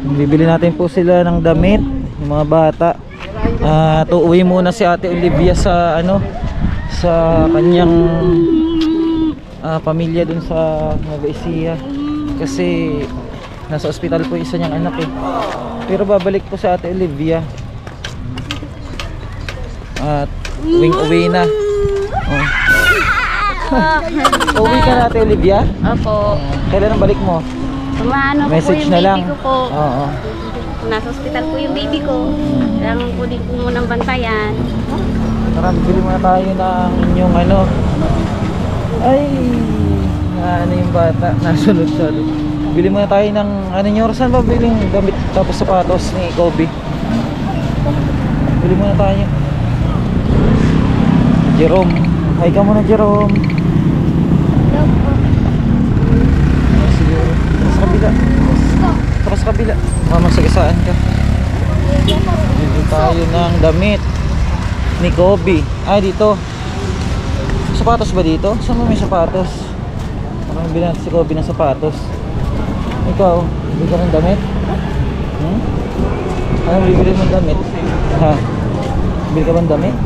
Bibili natin po sila ng damit, yung mga bata. Uuwi muna si Ate Olivia sa sa kanyang pamilya dun sa Nueva Ecija. Kasi nasa ospital po isa niyang anak eh. Pero babalik po sa Ate Olivia. At uwi na. Uwi ka na, Ate Olivia? Opo. Kailan ang balik mo? Tumaano ko Message po yung na lang. baby ko po. Oo. Nasa ospital po yung baby ko. Kailangan po din po munang bantayan. Tara, bili muna tayo ng inyong ay, yung bata, nasunod sa bili muna tayo ng nyo, saan ba biling damit tapos sapatos ni Kobe? Bili muna tayo. Jerome, ay ka muna Jerome. Siguro, sa kabila. Sa kabila, mamasagasaan ka. Bili tayo ng damit ni Kobe. Dito. Sapatos ba dito? Saan mo may sapatos? Parang bili natin si Kobe ng sapatos. Ikaw, bili ka ng damit? Anong bibili mong damit? Ha? Bili ka bang damit?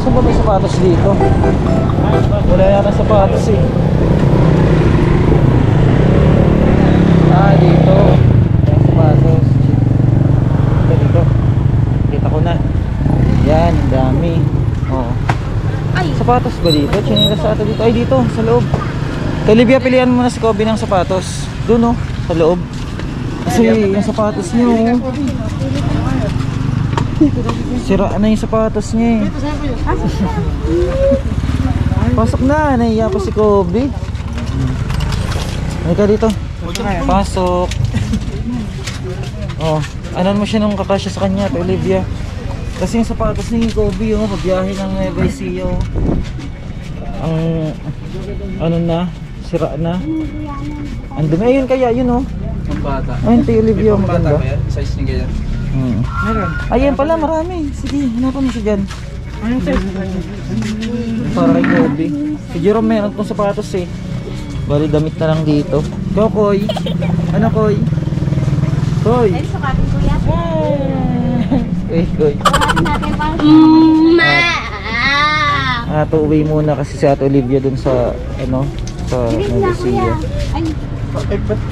Saan ba may sapatos dito? Wala yata sapatos eh. Dito. May sapatos. Dito. Kita ko na. Yan, dami. Oo. Sapatos ba dito? Chinelas sa ato dito. Ay, dito, sa loob. Olivia, pilihan mo na si Kobe ng sapatos. Doon, sa loob. Kasi yung sapatos niyo, sira na yung sapatos niya eh. Pasok na, nahiya pa si Kobe. Ay ka dito. Pasok. Anan mo siya nung kakasya sa kanya, Ate Olivia. Kasi yung sapatos ni Kobe, pagbiyahe ng Nueva Ecija, ang sira na. Ang dumi. Ayun kaya, yun Ang bata. Ayun, Ate Olivia, maganda. Size niya ganyan. Meron. Ayun pala, marami. Sige, hanapan mo siya dyan. Ayun size. Para kay Kobe. Si Jerome meron itong sapatos eh. Bali, damit na lang dito. Ikaw, Koy. Ano, Koy? Koy. Ay, sukatin ko yan. Koy. Sukatin natin pang Uuwi muna kasi si Ate Olivia dun sa sa Nueva Ecija.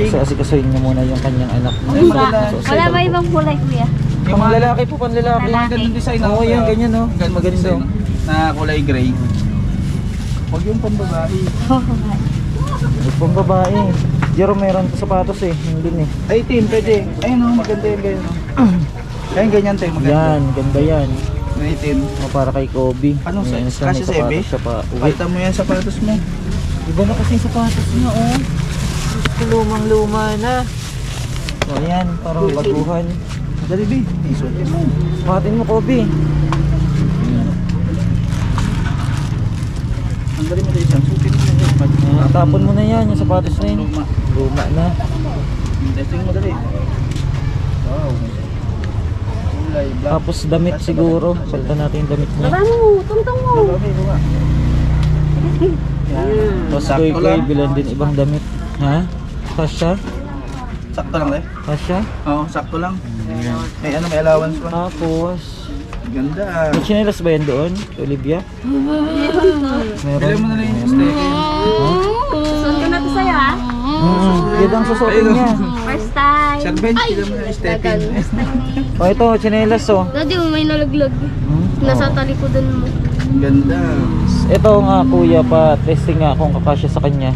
So asikasuhin niya muna yung kanyang anak. Wala ba ibang kulay, kuya? Pang lalaki po, pang lalaki. Ganun design. Oo, yan, ganyan maganda. Na kulay gray. Huwag yung pambabae. Pang babae. Jerome meron sapatos eh, hindi eh. Ay, tin, pwede. Ayun maganda yung ganyan. Ayun, ganyan tayo, maganda. Yan, ganda yan. May tin. Para kay Kobe. Anong Yan, size? Kasi sa ebe? Palitan mo yan sapatos mo. Iba na kasi yung sapatos niya, lumang-luma na. So, ayan, para baguhan. Dali, B. Isot mo. Patin mo, Kobe. Ang dali mo tayo isang. Sutin mo na. Tapon mo na yan, yung sapatos na yun. Luma na. Testing mo dali. Wow. Kulay black. Tapos damit siguro. Palitan natin yung damit niya. Baba mo, tungtong mo. Tapos Sakto Koy lang. bilan din ibang damit. Ha? Kasya? Sakto lang eh. Kasya? Oo, sakto lang. May allowance pa. Tapos Ganda. may chinelas ba yan doon, Olivia? Meron. Bilhin mo na lang yung steak. Susunod ko na to sa'yo, ha? Yun ang susuotin niya. First time. Sherbet, bilhin mo na yung steak. Ito, chinelas Daddy, may nalaglag. Nasa talikodan mo. Ganda. Ito nga kuya, pa testing nga kung kakasya sa kanya.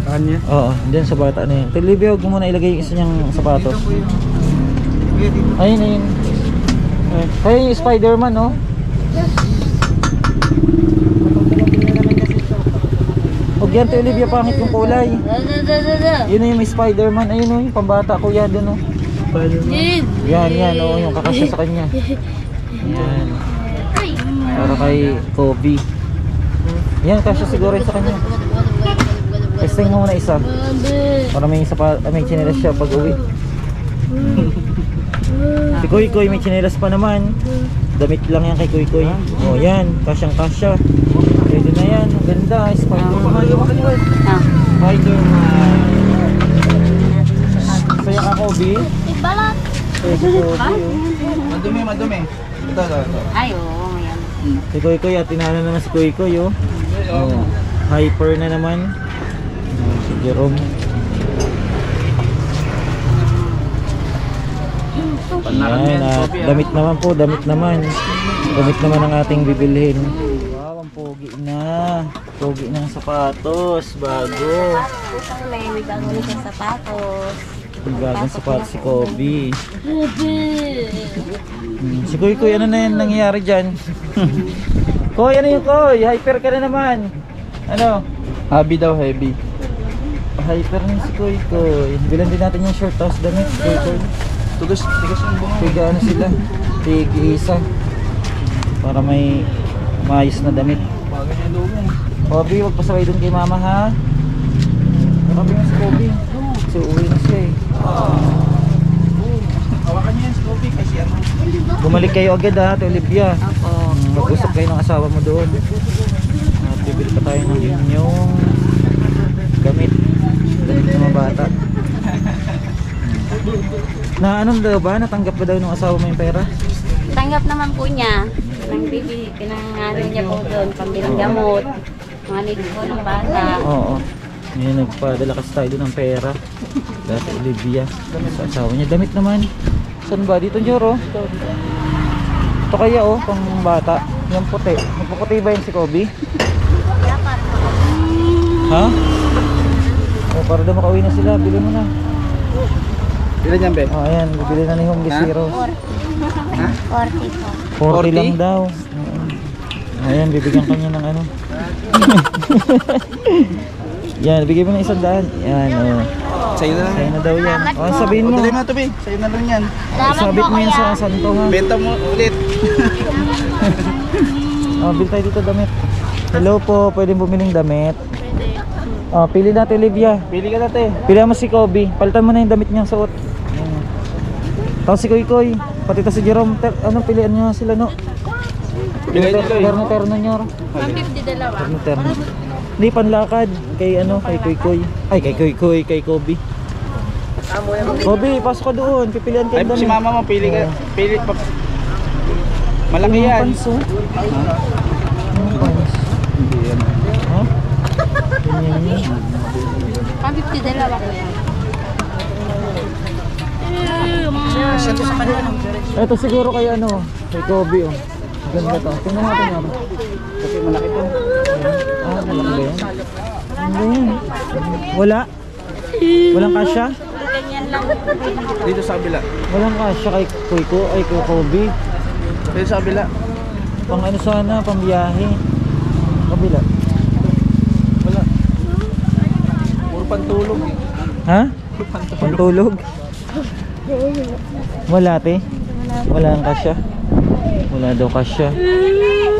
Sa kanya? Oo, dyan sa bata na yun. Olivia, huwag mo muna ilagay yung isa niyang sapatos. Ayun. Ayun yung Spider-Man, Huwag yan, Olivia, pangit yung kulay. Yun na yung may Spider-Man. Ayun yung pambata kuya dun, Yan, yung kakasya sa kanya. Yan. Para kay Kobe. Yan, kasya siguro yun sa kanya. Testing mo muna isa. Para may chinelas siya pag uwi. Si Koy may chinelas pa naman. Damit lang yan kay Koy. O yan, kasyang kasya. Pwede na yan, ang ganda. Spider-Man. Spider-Man. Saya ka, Kobe. Ibalat. Eh, si Kobe oh. Madumi, madumi. Ito. Ay, oo, ngayon. Si Koy Koy, at tinalo naman si Koy Koy oh. Oh, hyper na naman. Si Jerome. Ayan, damit naman po, damit naman. Damit naman ang ating bibilhin. Wow, ang pogi na. Pogi na ang sapatos, bago. May bago na siyang sapatos. Ang bagong sapatos si Kobe. Si Koy Koy, ano na yan nangyayari dyan? Koy, ano yung Koy? Hyper ka na naman. Ano? Happy daw, heavy. Hyper na si Koy Koy. Bilan din natin yung short tapos damit, Koy Koy. Tigas yung bunga. Tiga ano sila? Tiga isa. Para may maayos na damit. Bagay niya lumo. Kobe, huwag pasaway dun kay mama ha. Kobe na si Kobe. Kasi uwi na siya eh. Hawakan niya yan si Kobe kasi ano. Bumalik kayo agad ha, Ate Olivia. Opo. Mag-usap kayo ng asawa mo doon. At bibili pa tayo ng inyong gamit. Gamit ng mga bata. Na anong daw ba? Natanggap ba daw ng asawa mo yung pera? Tanggap naman po niya. Pinangano niya po doon, pambilang gamot. Mga needs po ng bata. Oo. Ngayon nagpadala kasi tayo doon ng pera. Dati Olivia. Sa asawa niya. Damit naman. Saan ba? Dito Joro. Ito kaya oh, pang bata. Yung puti. Magpuputi ba yun si Kobe? Ha? Oh, para daw makauwi na sila. Bili mo na. Ilan yan, be? Oh, ayan. Bibili na ni Home Zero. Ha? 40 po. 40 40? lang daw. Oo. Ayan, bibigyan ka niya ng ano. Yan, bigay mo ng 100. Yan, oh. Sa'yo na lang. Sa'yo na daw yan. Oh, sabihin mo. Dali mo ito, be. Sa'yo na lang yan. Sabit mo yan sa santo ha. Benta mo ulit. Oh, bil tayo dito damit. Hello po, pwedeng bumiling damit. Oh, pili natin Olivia. Pili ka natin. Pili mo si Kobe. Palitan mo na yung damit niyang suot. Ayan. Tapos si Koy Koy. Pati to si Jerome. Anong pilihan niyo sila no? Pili nyo, Loy. Terno nyo. 150 dalawa. Terno. Hindi panlakad. Kay ano, kay Koy Koy. Ay, kay Koy Koy, kay Kobe. Kobe, pasok ka doon. Pipilihan Ay, kayo si mama mo, pili ka. Pili pa. Malaki yan. Panso. Anong pants? Hindi yan. Ha? Ganyan yun. 150 dalawa. Ito siguro kay ano, kay Kobe oh. Ganda to. Tingnan natin yan. Kasi malaki to. Ah, malaki ba yan? Ano yan? Wala? Walang kasya? Ganyan lang. Dito sa kabila. Walang kasya kay Koy ay kay Kobe. Dito sa kabila. Pang ano sana, pang biyahe. Kabila. Wala. Puro pantulog eh. Ha? Pantulog? Wala te? Wala ang kasya? Wala daw kasya.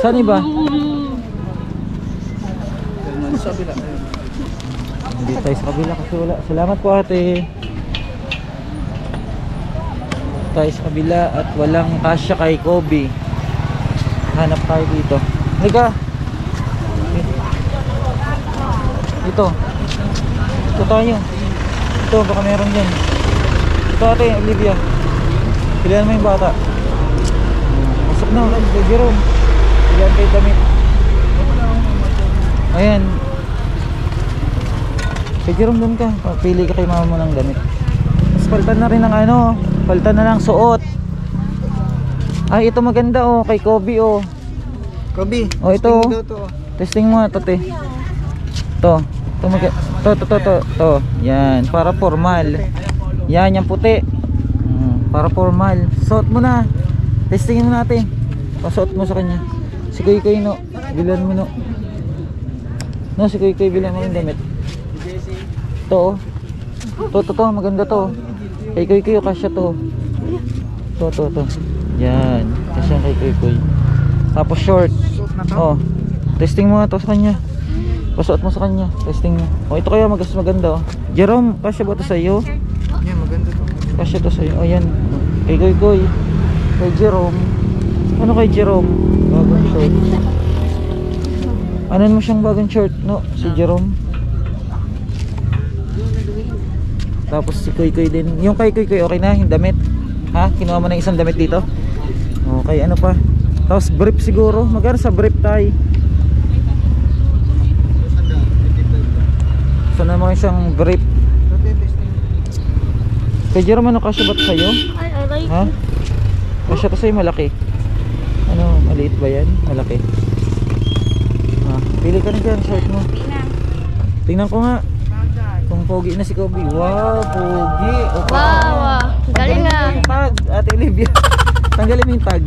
Saan iba? Dito sa kabila. Hindi tayo sa kabila kasi wala. Salamat po ate. Tayo sa kabila at walang kasya kay Kobe. Hanap tayo dito. Halika. Ito. Ito tayo. Ito baka meron dyan. Ito ate Olivia. Pilihan mo yung bata. Pasok na ulit kay Jerome. Pilihan kayo damit. Ayan. Kay Jerome doon ka. Pili ka kay mama mo ng damit. Tapos palitan na rin ng ano. Palitan na lang suot. Ay ito maganda oh. Kay Kobe oh. Kobe. Oh ito. Tingin daw to. Testing mo ito te. Ito. To. Yan. Para formal. Yan yung puti. Para formal. Suot mo na. Testingin mo natin. Pasuot mo sa kanya. Si Koy Koy no. Bilan mo no. No si Koy Koy bilan mo yung damit. Ito oh. To. Maganda to. Kay Koy Koy kasya to. To. Yan. Kasya kay Koy Koy. Tapos short. Oh. Testing mo to sa kanya. Pasuot mo sa kanya. Testing mo. Oh ito kaya maganda oh. Jerome, kasya ba to sa iyo? Yan, maganda to. Kasya to sa iyo. Oh yan. Kay Koy Koy. Kay Jerome. Ano kay Jerome? Bagong short. Anan mo siyang bagong short no? Si Jerome. Tapos si Kuy Kuy din. Yung kay Kuy Kuy okay na yung damit. Ha? Kinuha mo na isang damit dito? Okay, ano pa? Tapos brief siguro. Magkano sa brief tayo? Sana mo isang brief. Kay Jerome, ano kasya ba't sa'yo? Ay, aray. Ha? Kasya to sa'yo malaki. Ano, maliit ba yan? Malaki. Pili ka na dyan, short mo. Tingnan ko nga. Kung pogi na si Kobe. Wow, pogi. Wow, galing Tanggalin mo yung tag, Ate Olivia. Tanggalin mo yung tag.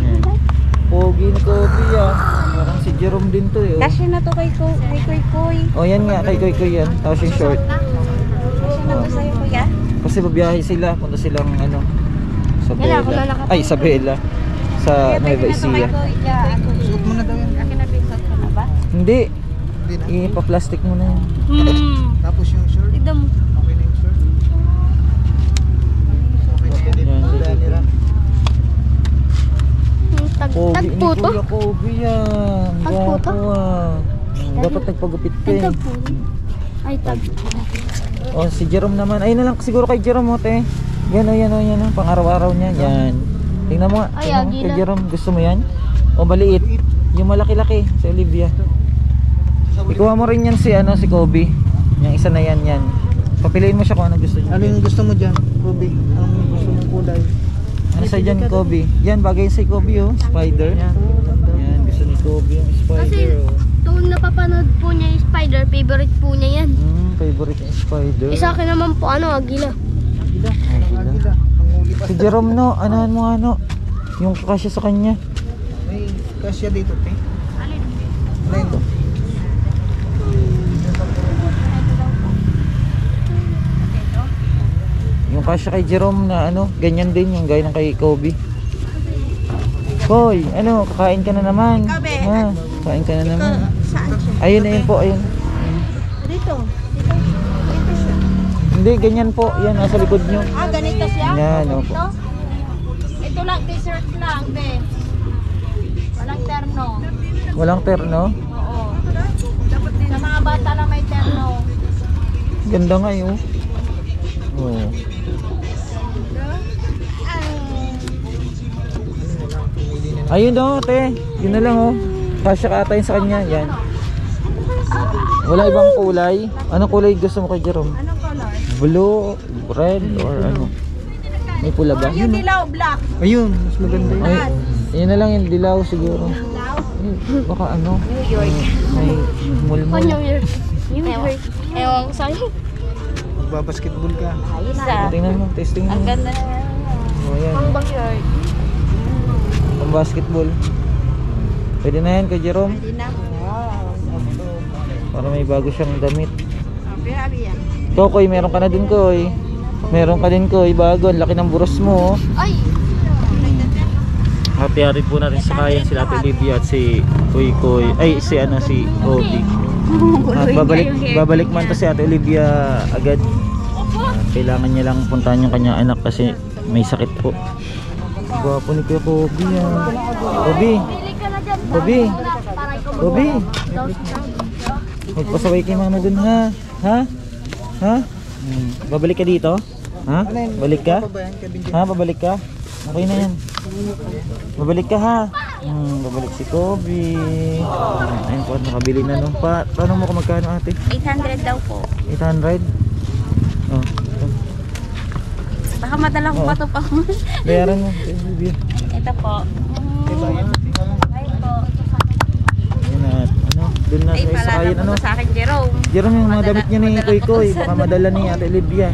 Yan. Pogi ni Kobe ah. Parang si Jerome din to eh. Kasi na to kay Kuy. Oh yan nga, kay Koy Koy yan. Tapos yung short. Kasi na to sa'yo, kuya. Kasi babiyahe sila. Punta silang ano. Sa Kailangan ko na Bella. nakapagod. Ay, sa Bella. Sa Nueva Ecija. Suot mo na daw yan. Akin na pisot ko na ba? Hindi. Hindi na. Ipa-plastic mo na yan. Tapos yung shirt. Tignan mo. Okay na yung shirt. Okay na yan. Yan. Wala nila. Pogi ni Tagpo to? Kuya Kobe yan. Tagpo to? Gwapo ah. Dapat nagpagupit ka eh. Tagpo. Ay, tagpo. Oh, si Jerome naman. Ayun na lang siguro kay Jerome mo, te. Yan o, yan o, yan o. Pang-araw-araw niya. Yan. Tingnan mo nga. Ay, Tingnan mo, agi kay na. Jerome. Gusto mo yan? O maliit? Yung malaki-laki. Si Olivia. Ikuha mo rin yan si, ano, si Kobe. Yung isa na yan, yan. Papiliin mo siya kung ano gusto niya. Ano yung gusto mo dyan, Ruby? Anong gusto mong kulay? Ano sa dyan, Kobe? Yan, bagay sa Kobe, oh. Spider. Yan. Gusto ni Kobe yung spider, oh. Tuwing napapanood po niya yung spider, favorite po niya yan. Favorite yung spider. Isa akin naman po, agila. Agila. Agila. Agila. Manguli pa. Si Jerome, no, anahan mo ano, yung kakasya sa kanya. May kasya dito, te. Alin? Yung kasya kay Jerome na ano, ganyan din yung gaya ng kay Kobe. Koy, ano, kakain ka na naman. Ha, kakain ka na naman. Ayun, ayun po, ayun. Dito. Hindi, ganyan po. Yan, nasa likod nyo. Ganito siya? Yan, opo. Ito lang, t-shirt lang, be. Walang terno. Walang terno. Oo. Sa mga bata lang may terno. Ganda nga yun. Oh. Ayun daw, te. Yun na lang, oh. Kasya ka ata yun sa kanya. Yan. Wala ibang kulay. Anong kulay gusto mo kay Jerome? Anong color? Blue, red, or ano? May pula ba? Yung dilaw, black. Ayun, mas maganda yun. Ay, yun na lang yung dilaw siguro. Baka ano? New York. May mulmul. New York. Ewan ko sa'yo. Magbabasketball ka. Ayos ah. Tingnan mo, testing mo. Ang ganda na. Oh, yan. Pang York. Pang basketball. Pwede na yan kay Jerome. Hindi na. Para may bago siyang damit. Happy yan. Ikaw, Koy, meron ka na din, Koy. Meron ka din, Koy. Bago, ang laki ng buros mo. Oh. Ay! Happy po natin sa kayan sila Ate Olivia at si Kuy Kuy. Ay, si ano, si Kobe. At babalik man to si Ate Olivia agad. Kailangan niya lang puntahan yung kanyang anak kasi may sakit po. Gwapo ni Kuya Kobe yan. Kobe! Kobe! Kobe! Magpasaway kay mama dun, ha? Ha? Ha? Babalik ka dito? Ha? Balik ka? Ha? Babalik ka? Okay na yan. Babalik ka, ha? Babalik si Kobe. Ayun po, nakabili na nung pa. Tanong mo kung magkano, ate? 800 daw po. 800? Oh. Baka madala ko pa ito pa. Bayaran mo. Ito po. Ayun po. Ayun na, ano? Doon na Ay, sa pala sakayin, na ano? po sa akin, Jerome. Jerome, yung mga damit niya ni Madala- Koy Koy. madala Baka madala ni Ate Olivia.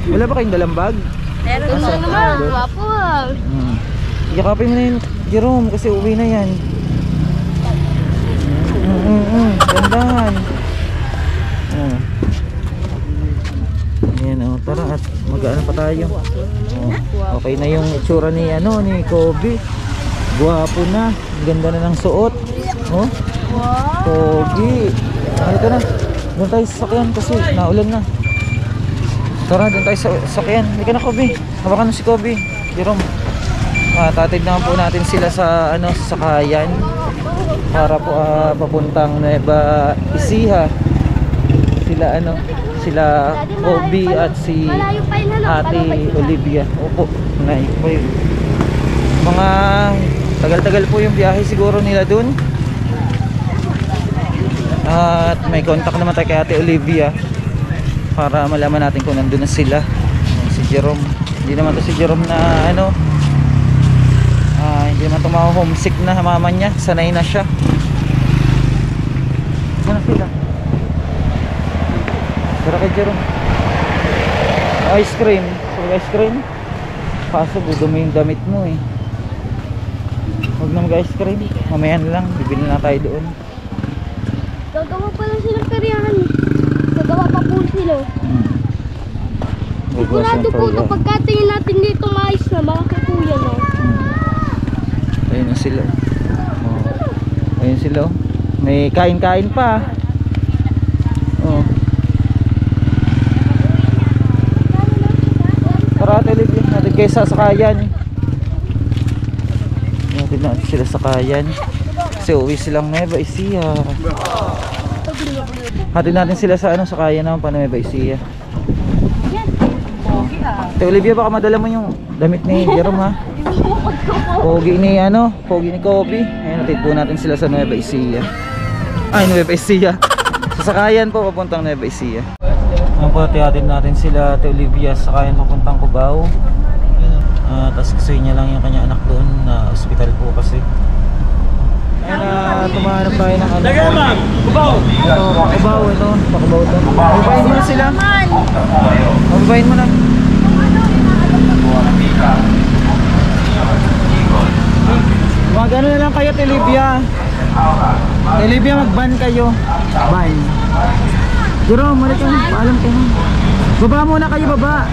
Wala ba kayong dalang bag? Meron Asa? po. Naman, guwapo ah. Yakapin mo na yun, Jerome, kasi uwi na yan. Gandahan. Ayan, oh, tara at mag-ano pa tayo. Oh, okay na yung itsura ni, ano, ni Kobe. Guwapo na. Ganda na ng suot. Oh, Kobe. Ito na. Doon tayo sa sakyan kasi naulan na. Tara, doon tayo sa sakyan. Hindi ka na, Kobe. Hawakan na si Kobe. Jerome. Tatid naman po natin sila sa ano, sa sakayan para po papuntang Nueva Ecija. Sila ano, sila Obi at si Malayo pa yun, ano? Ate Paano ba sila? Olivia. Opo, malayo pa yun. Mga tagal-tagal po yung biyahe siguro nila dun. At may contact naman tayo kay Ate Olivia para malaman natin kung nandun na sila. Si Jerome, hindi naman to si Jerome na ano, hindi naman to homesick na mama niya, sanay na siya. Ano sila? Tara kay Jerome. Ice cream. So ice cream, kaso dudumi yung damit mo eh. Huwag na mag-ice cream, mamaya na lang, bibili na tayo doon. Gagawa pa lang silang karyahan eh. Gagawa pa po sila. Sigurado po ito, pagkatingin natin dito maayos na, makakakuya na. Ayun na sila. Oh. Ayun sila. Oh. May kain-kain pa. Oh. Tara, Olivia, natin kayo sasakayan. Natin sila sakayan. Kasi uwi silang Nueva Ecija. Hatid natin sila sa ano, sakayan naman pa Nueva Ecija. Te Olivia, baka madala mo yung damit ni Jerome ha. Pogi ni ano, pogi ni Kobe. Ayun, natid po natin sila sa Nueva Ecija. Ay, Nueva Ecija. Sasakayan po papuntang Nueva Ecija. Ngayon po, hatid natin sila Te Olivia sa sakayan papuntang Cubao. Tapos kasi niya lang yung kanya anak doon na ospital po kasi. Ayun na, tumahanap tayo ng ano. Cubao! Ito, Cubao ito. Cubao ito. Mababayin mo na sila. Mababayin mo na. Mag-ano na lang kayo, Olivia. Olivia, mag-ban kayo. Ban. Jerome, mali ka. Paalam kayo. Baba muna kayo, baba.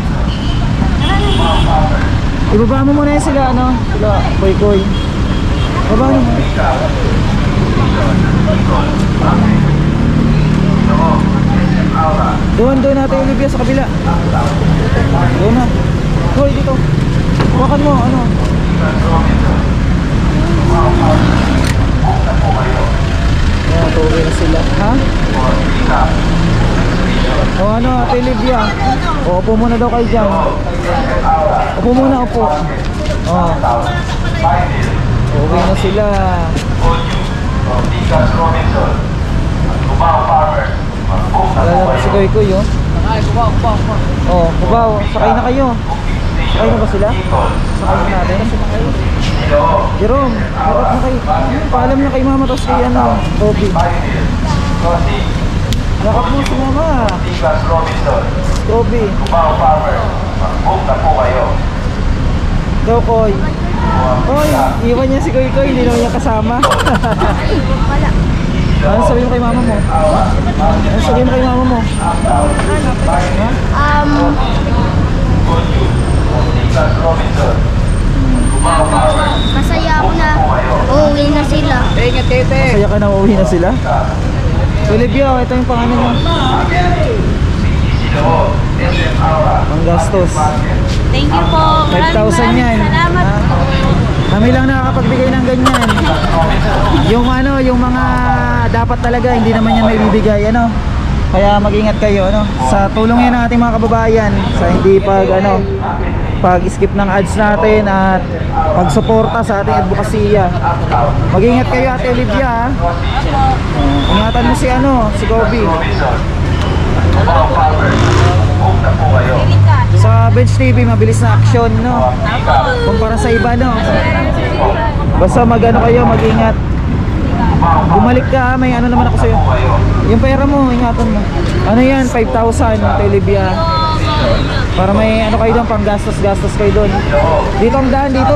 Ibaba mo muna sila, ano? Sila, koy-koy. Baba mo. Doon natin, Olivia, sa kabila. Doon na. Hoy, dito. Huwakan mo, ano? Ayan, tuloy na sila. Ha? O ano, Ate Olivia? O, upo muna daw kayo dyan. Upo muna, upo. O. Uwi na sila. Alala ko si Koy-Koy, oh. O, Cubao, sakay na kayo. Sakay na ba sila? Sakay na natin. Jerome, harap na kayo. Paalam na kay mama, tapos kay ano, Kobe. Yakap mo si mama. Kobe. Go, Koy. Koy, iwan niya si Koy-Koy, hindi naman niya kasama. Ano sabihin mo kay mama mo? Ano sabihin mo kay mama mo? Masaya ako na uuwi na sila. Masaya ka na uuwi na sila? Olivia, ito yung pangalan mo. Panggastos. Thank you po. 5,000 yan. Salamat po. Kami lang nakakapagbigay ng ganyan. Yung ano, yung mga dapat talaga hindi naman yan maibibigay, ano. Kaya mag-ingat kayo, ano. Sa tulong yan ng ating mga kababayan, sa hindi pag-skip ng ads natin at pagsuporta sa ating advokasya. Mag-ingat kayo, Ate Olivia, ha. Ingatan mo si ano, si Kobe. Sa Bench TV, mabilis na action, no? Kumpara sa iba, no? Basta mag-ano kayo, mag-ingat. Bumalik ka, may ano naman ako sa'yo. Yung pera mo, ingatan mo. Ano yan, 5,000, Ate Olivia. Para may ano kayo doon, pang gastos kayo doon. Dito ang daan, dito.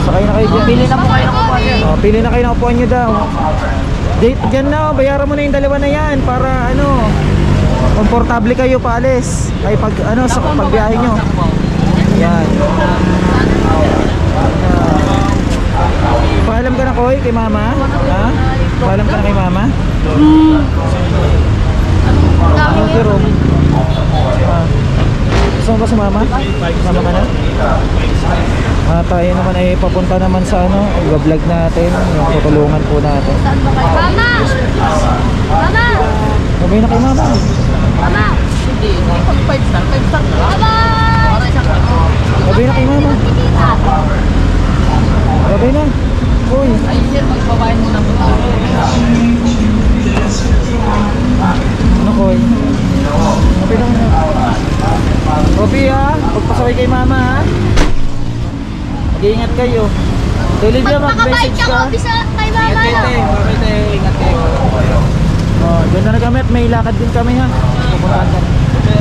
Sakay na kayo dyan. Pili na po kayo ng upuan nyo. Pili na kayo ng upuan nyo daw. Dyan na, bayaran mo na yung dalawa na yan para ano, komportable kayo paalis. Ay pag ano, sa pagbiyahe nyo. Yan. Paalam ka na, Koy, kay mama? Ha? Paalam ka na kay mama? Ano, Jerome? Gusto mo ba si mama? Mama ka na? tayo naman ay papunta naman sa ano, i-vlog natin, yung tutulungan po natin. Mama! Mama! Sabay na kay mama. Mama! Mama! Sabay na kay mama. Sabay na. Uy. Ano koy? Sabay na kay Robbie ha, pagpasabay kay mama ha. Mag-iingat kayo. Olivia, mag-message ka. Kay mama no? Ingat kayo. Oh, ganda na kami at may lakad din kami ha. Pupuntahan ka.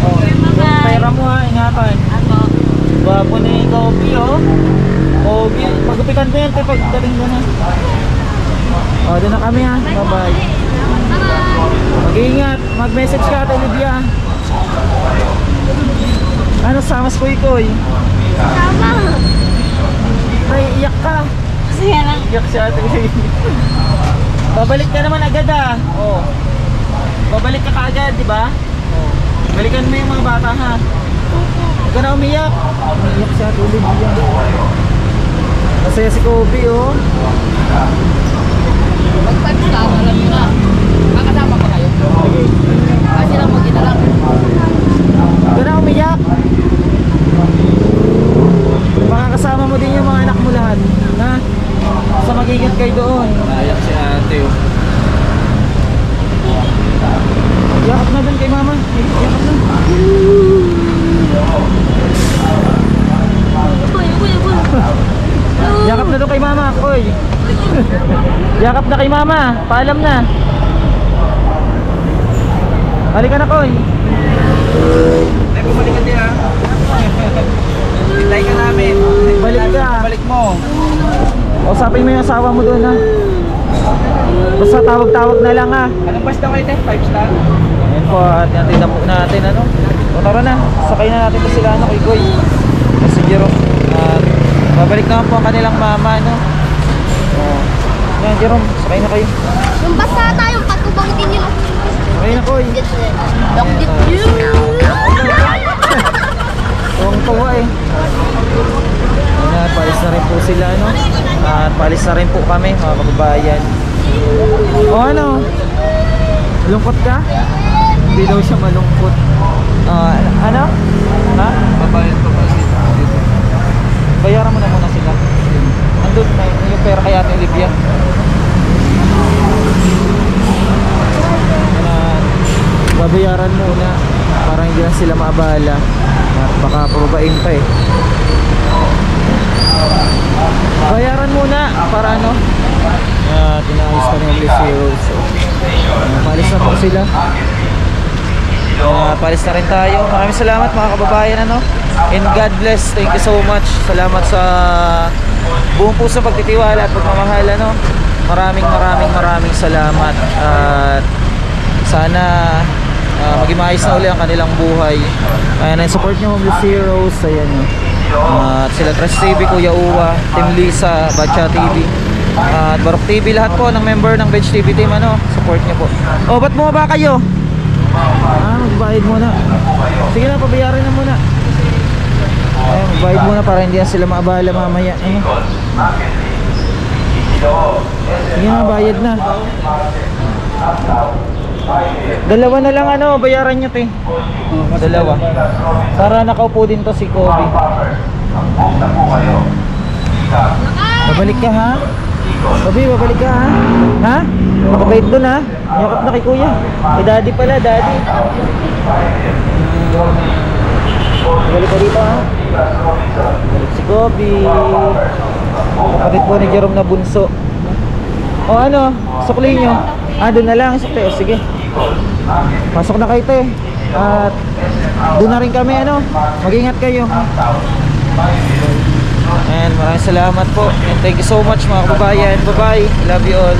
Oh, yung pera mo ha, ingatan. Ako. Bago na yung coffee oh. Okay, magupitan mo yan tayo pagdating doon ha. Oh, doon na kami ha. Bye bye. Mag-iingat, mag-message ka at Olivia. Ano, samas ko ikoy? Sama! Ay, iyak ka. Kasi yan lang. Iyak siya ate. Babalik ka naman agad ah. Oh. Babalik ka kaagad, di ba? Oh. Balikan mo yung mga bata ha. Huwag ka na umiyak. Umiyak siya ate Olivia. Masaya si Kobe oh. Mag-5 star, alam nyo na. Makasama pa kayo. Okay. Kasi lang mag-ina lang. Huwag ka na umiyak. Makakasama mo din yung mga anak mo lahat. Ha? Sa mag-ingat kayo doon. Ayak si ate oh. Yakap na doon kay mama. Yakap na. Yakap na doon kay mama. Koy. Yakap na kay mama. Paalam na. Halika na Koy. Ay, bumalik ka din ha. Hintay ka namin. Balik ka. Balik mo. Usapin mo yung asawa mo doon ha. Basta tawag-tawag na lang ha. Anong basta kayo te? 5 star? Ayan po, at natin na po natin ano. O tara na, sakay na natin to sila ano kay Koy. Kasi Jerome. At babalik naman po ang kanilang mama no. O, yan Jerome, sakay na kayo. Yung basta tayong pagkubangitin nyo. Sakay na Koy. Dangdit nyo. Tuwang-tuwa eh. Ayan, palis na rin po sila no. At palis na rin po kami mga kababayan. O ano? Lungkot ka? Hindi daw siya malungkot. Ano? Ha? Babayad pa ba dito? Bayaran mo na muna sila. Andun na yung pera kay Ate Olivia. Babayaran muna para hindi na sila maabala. At baka probain pa eh. Bayaran muna para ano? Tinayos ka ng Liceo. So, palis na po sila. Palis na rin tayo. Maraming salamat mga kababayan ano? And God bless. Thank you so much. Salamat sa buong puso pagtitiwala at pagmamahal ano? Maraming salamat. At sana maging maayos na uli ang kanilang buhay. Ayan, support nyo Homeless Heroes. Ayan nyo. At sila Trash TV, Kuya Uwa, Team Lisa, Batcha TV, at Barok TV, lahat po ng member ng Bench TV team ano, support nyo po. Oh, ba't bumaba kayo? Magbayad muna. Sige na, pabayaran na muna. Ayan, magbayad muna para hindi na sila maabala mamaya ano. Sige na, bayad na. Dalawa na lang ano, bayaran nyo te. Dalawa. Para nakaupo din to si Kobe. Babalik ka ha? Kobe, babalik ka ha? Ha? Makabait dun ha? Yakap na kay kuya. Kay daddy pala, daddy. Babalik ka dito ha? Balik si Kobe. Kapatid po ni Jerome na bunso. O ano, sukli nyo. Doon na lang, sukli. O sige. Pasok na kayo te. At doon na rin kami ano. Mag-ingat kayo. And maraming salamat po. And thank you so much mga kababayan. Bye bye. Love you all.